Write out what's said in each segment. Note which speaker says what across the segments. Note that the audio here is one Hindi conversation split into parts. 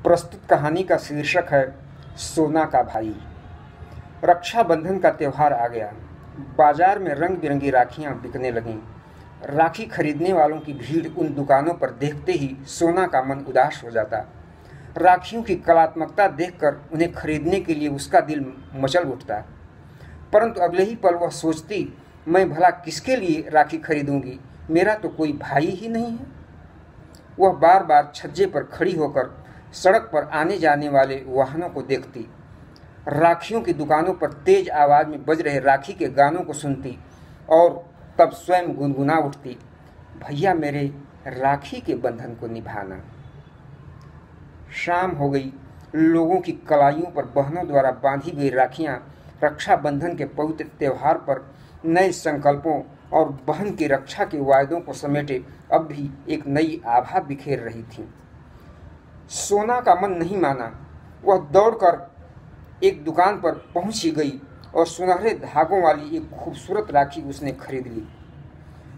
Speaker 1: प्रस्तुत कहानी का शीर्षक है सोना का भाई। रक्षाबंधन का त्यौहार आ गया। बाजार में रंग बिरंगी राखियां बिकने लगीं। राखी खरीदने वालों की भीड़ उन दुकानों पर देखते ही सोना का मन उदास हो जाता। राखियों की कलात्मकता देखकर उन्हें खरीदने के लिए उसका दिल मचल उठता, परंतु अगले ही पल वह सोचती, मैं भला किसके लिए राखी खरीदूंगी, मेरा तो कोई भाई ही नहीं है। वह बार बार छज्जे पर खड़ी होकर सड़क पर आने जाने वाले वाहनों को देखती, राखियों की दुकानों पर तेज आवाज में बज रहे राखी के गानों को सुनती और तब स्वयं गुनगुना उठती, भैया मेरे राखी के बंधन को निभाना। शाम हो गई। लोगों की कलाइयों पर बहनों द्वारा बांधी गई राखियां रक्षाबंधन के पवित्र त्यौहार पर नए संकल्पों और बहन की रक्षा के वायदों को समेटे अब भी एक नई आभा बिखेर रही थीं। सोना का मन नहीं माना। वह दौड़कर एक दुकान पर पहुंच ही गई और सुनहरे धागों वाली एक खूबसूरत राखी उसने खरीद ली।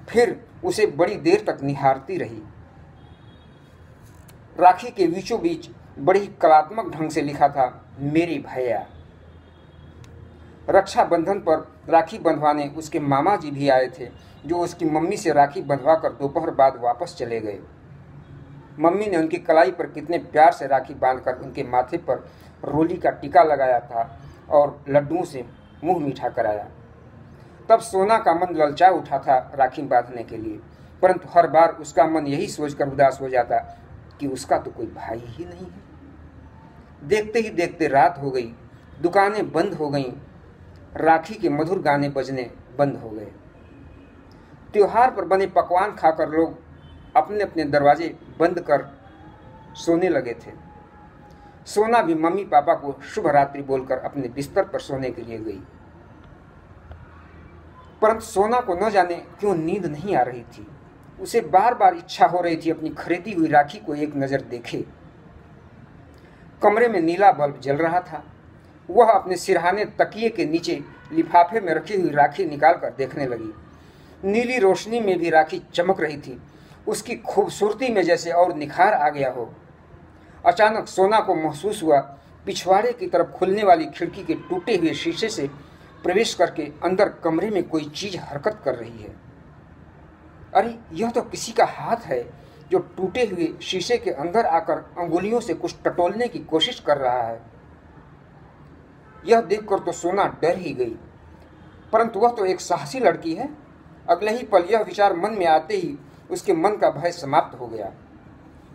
Speaker 1: फिर उसे बड़ी देर तक निहारती रही। राखी के बीचों बीच बड़ी कलात्मक ढंग से लिखा था, मेरी भैया। रक्षाबंधन पर राखी बंधवाने उसके मामा जी भी आए थे, जो उसकी मम्मी से राखी बंधवाकर दोपहर बाद वापस चले गए। मम्मी ने उनकी कलाई पर कितने प्यार से राखी बांधकर उनके माथे पर रोली का टीका लगाया था और लड्डुओं से मुंह मीठा कराया। तब सोना का मन ललचा उठा था राखी बांधने के लिए, परंतु हर बार उसका मन यही सोचकर उदास हो जाता कि उसका तो कोई भाई ही नहीं है। देखते ही देखते रात हो गई, दुकानें बंद हो गईं, राखी के मधुर गाने बजने बंद हो गए। त्योहार पर बने पकवान खाकर लोग अपने अपने दरवाजे बंद कर सोने लगे थे। सोना भी मम्मी पापा को शुभ रात्रि बोलकर अपने बिस्तर पर सोने के लिए गई, परंतु सोना को न जाने क्यों नींद नहीं आ रही थी। उसे बार बार इच्छा हो रही थी अपनी खरीदी हुई राखी को एक नजर देखे। कमरे में नीला बल्ब जल रहा था। वह अपने सिरहाने तकिए के नीचे लिफाफे में रखी हुई राखी निकालकर देखने लगी। नीली रोशनी में भी राखी चमक रही थी। उसकी खूबसूरती में जैसे और निखार आ गया हो। अचानक सोना को महसूस हुआ, पिछवाड़े की तरफ खुलने वाली खिड़की के टूटे हुए शीशे से प्रवेश करके अंदर कमरे में कोई चीज हरकत कर रही है। अरे, यह तो किसी का हाथ है जो टूटे हुए शीशे के अंदर आकर अंगुलियों से कुछ टटोलने की कोशिश कर रहा है। यह देखकर तो सोना डर ही गई, परंतु वह तो एक साहसी लड़की है। अगले ही पल यह विचार मन में आते ही उसके मन का भय समाप्त हो गया।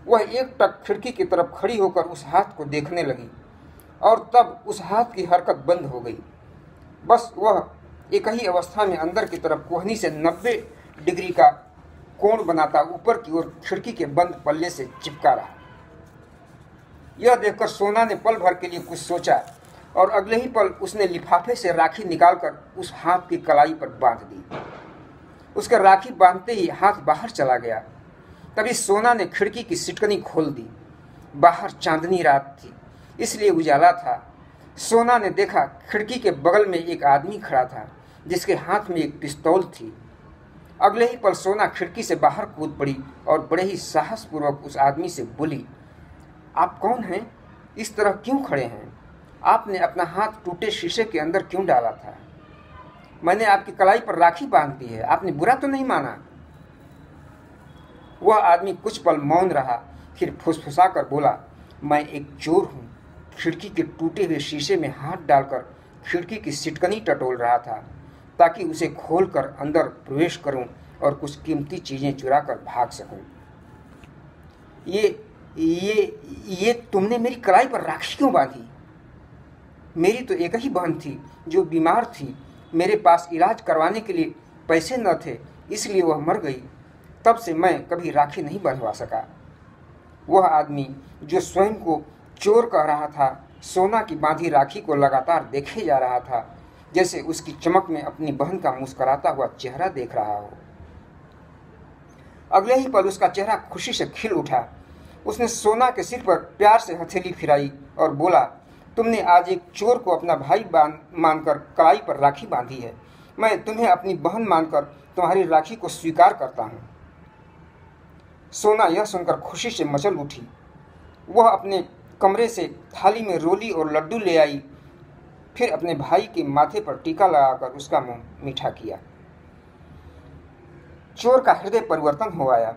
Speaker 1: वह एकटक खिड़की की तरफ खड़ी होकर उस हाथ को देखने लगी और तब उस हाथ की हरकत बंद हो गई। बस वह एक ही अवस्था में अंदर की तरफ कोहनी से 90 डिग्री का कोण बनाता ऊपर की ओर खिड़की के बंद पल्ले से चिपका रहा। यह देखकर सोना ने पल भर के लिए कुछ सोचा और अगले ही पल उसने लिफाफे से राखी निकालकर उस हाथ की कलाई पर बांध दी। उसका राखी बांधते ही हाथ बाहर चला गया। तभी सोना ने खिड़की की सिटकनी खोल दी। बाहर चांदनी रात थी, इसलिए उजाला था। सोना ने देखा खिड़की के बगल में एक आदमी खड़ा था, जिसके हाथ में एक पिस्तौल थी। अगले ही पल सोना खिड़की से बाहर कूद पड़ी और बड़े ही साहसपूर्वक उस आदमी से बोली, आप कौन हैं? इस तरह क्यों खड़े हैं? आपने अपना हाथ टूटे शीशे के अंदर क्यों डाला था? मैंने आपकी कलाई पर राखी बांध दी है, आपने बुरा तो नहीं माना? वह आदमी कुछ पल मौन रहा, फिर फुसफुसाकर बोला, मैं एक चोर हूं। खिड़की के टूटे हुए शीशे में हाथ डालकर खिड़की की सिटकनी टटोल रहा था, ताकि उसे खोलकर अंदर प्रवेश करूं और कुछ कीमती चीजें चुराकर भाग सकूं। ये तुमने मेरी कलाई पर राखी क्यों बांधी? मेरी तो एक ही बहन थी जो बीमार थी। मेरे पास इलाज करवाने के लिए पैसे न थे, इसलिए वह मर गई। तब से मैं कभी राखी नहीं बंधवा सका। वह आदमी जो स्वयं को चोर कह रहा था, सोना की बांधी राखी को लगातार देखे जा रहा था, जैसे उसकी चमक में अपनी बहन का मुस्कुराता हुआ चेहरा देख रहा हो। अगले ही पल उसका चेहरा खुशी से खिल उठा। उसने सोना के सिर पर प्यार से हथेली फिराई और बोला, तुमने आज एक चोर को अपना भाई मानकर कलाई पर राखी बांधी है। मैं तुम्हें अपनी बहन मानकर तुम्हारी राखी को स्वीकार करता हूँ। सोना यह सुनकर खुशी से मचल उठी। वह अपने कमरे से थाली में रोली और लड्डू ले आई, फिर अपने भाई के माथे पर टीका लगाकर उसका मुंह मीठा किया। चोर का हृदय परिवर्तन हो आया।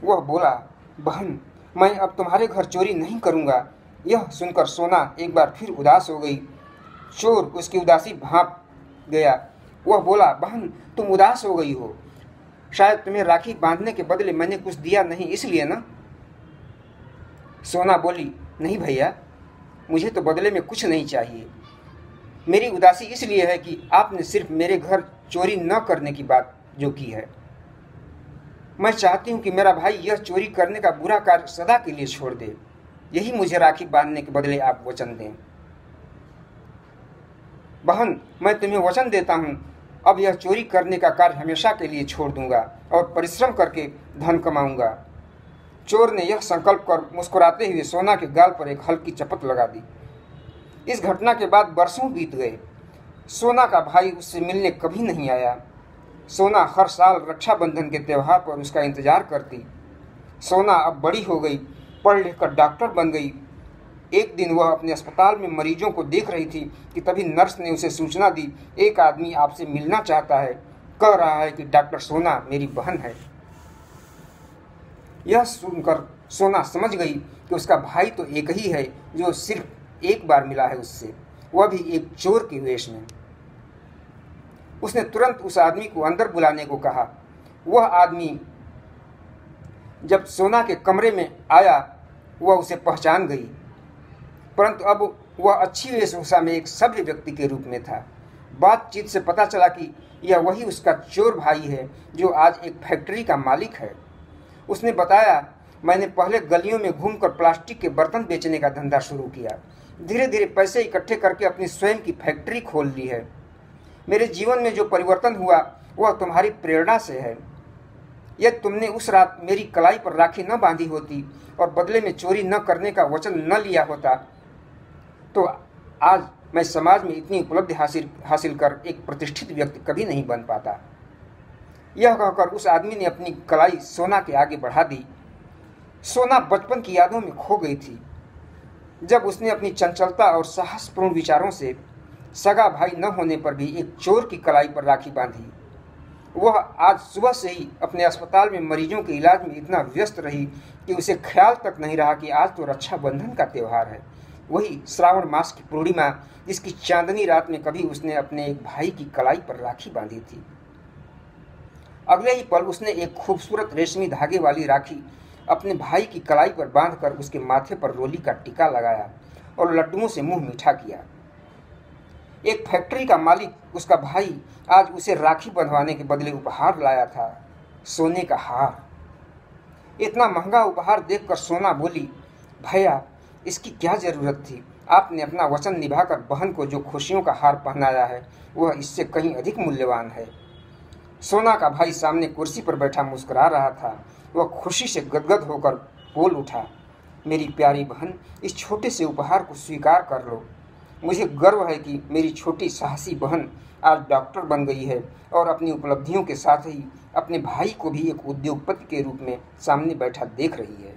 Speaker 1: वह बोला, बहन, मैं अब तुम्हारे घर चोरी नहीं करूंगा। यह सुनकर सोना एक बार फिर उदास हो गई। चोर उसकी उदासी भांप गया। वह बोला, बहन, तुम उदास हो गई हो, शायद तुम्हें राखी बांधने के बदले मैंने कुछ दिया नहीं, इसलिए ना। सोना बोली, नहीं भैया, मुझे तो बदले में कुछ नहीं चाहिए। मेरी उदासी इसलिए है कि आपने सिर्फ मेरे घर चोरी न करने की बात जो की है। मैं चाहती हूं कि मेरा भाई यह चोरी करने का बुरा कार्य सदा के लिए छोड़ दे। यही मुझे राखी बांधने के बदले आप वचन दें। बहन, मैं तुम्हें वचन देता हूं, अब यह चोरी करने का कार्य हमेशा के लिए छोड़ दूंगा और परिश्रम करके धन कमाऊंगा। चोर ने यह संकल्प कर मुस्कुराते हुए सोना के गाल पर एक हल्की चपत लगा दी। इस घटना के बाद बरसों बीत गए। सोना का भाई उससे मिलने कभी नहीं आया। सोना हर साल रक्षाबंधन के त्यौहार पर उसका इंतजार करती। सोना अब बड़ी हो गई, पढ़ लिख कर डॉक्टर बन गई। एक दिन वह अपने अस्पताल में मरीजों को देख रही थी कि तभी नर्स ने उसे सूचना दी, एक आदमी आपसे मिलना चाहता है, कह रहा है कि डॉक्टर सोना मेरी बहन है। यह सुनकर सोना समझ गई कि उसका भाई तो एक ही है जो सिर्फ एक बार मिला है उससे, वह भी एक चोर के वेश में। उसने तुरंत उस आदमी को अंदर बुलाने को कहा। वह आदमी जब सोना के कमरे में आया, वह उसे पहचान गई, परंतु अब वह अच्छी वेशभूषा में एक सभ्य व्यक्ति के रूप में था। बातचीत से पता चला कि यह वही उसका चोर भाई है जो आज एक फैक्ट्री का मालिक है। उसने बताया, मैंने पहले गलियों में घूमकर प्लास्टिक के बर्तन बेचने का धंधा शुरू किया, धीरे धीरे पैसे इकट्ठे करके अपनी स्वयं की फैक्ट्री खोल ली है। मेरे जीवन में जो परिवर्तन हुआ वह तुम्हारी प्रेरणा से है। यदि तुमने उस रात मेरी कलाई पर राखी न बांधी होती और बदले में चोरी न करने का वचन न लिया होता तो आज मैं समाज में इतनी उपलब्धि हासिल कर एक प्रतिष्ठित व्यक्ति कभी नहीं बन पाता। यह कहकर उस आदमी ने अपनी कलाई सोना के आगे बढ़ा दी। सोना बचपन की यादों में खो गई थी, जब उसने अपनी चंचलता और साहसपूर्ण विचारों से सगा भाई न होने पर भी एक चोर की कलाई पर राखी बांधी। वह आज सुबह से ही अपने अस्पताल में मरीजों के इलाज में इतना व्यस्त रही कि उसे ख्याल तक नहीं रहा कि आज तो रक्षाबंधन का त्यौहार है, वही श्रावण मास की पूर्णिमा, जिसकी चांदनी रात में कभी उसने अपने एक भाई की कलाई पर राखी बांधी थी। अगले ही पल उसने एक खूबसूरत रेशमी धागे वाली राखी अपने भाई की कलाई पर बांधकर उसके माथे पर रोली का टीका लगाया और लड्डुओं से मुंह मीठा किया। एक फैक्ट्री का मालिक उसका भाई आज उसे राखी बंधवाने के बदले उपहार लाया था, सोने का हार। इतना महंगा उपहार देखकर सोना बोली, भैया, इसकी क्या जरूरत थी? आपने अपना वचन निभाकर बहन को जो खुशियों का हार पहनाया है वह इससे कहीं अधिक मूल्यवान है। सोना का भाई सामने कुर्सी पर बैठा मुस्कुरा रहा था। वह खुशी से गदगद होकर बोल उठा, मेरी प्यारी बहन, इस छोटे से उपहार को स्वीकार कर लो। मुझे गर्व है कि मेरी छोटी साहसी बहन आज डॉक्टर बन गई है और अपनी उपलब्धियों के साथ ही अपने भाई को भी एक उद्योगपति के रूप में सामने बैठा देख रही है।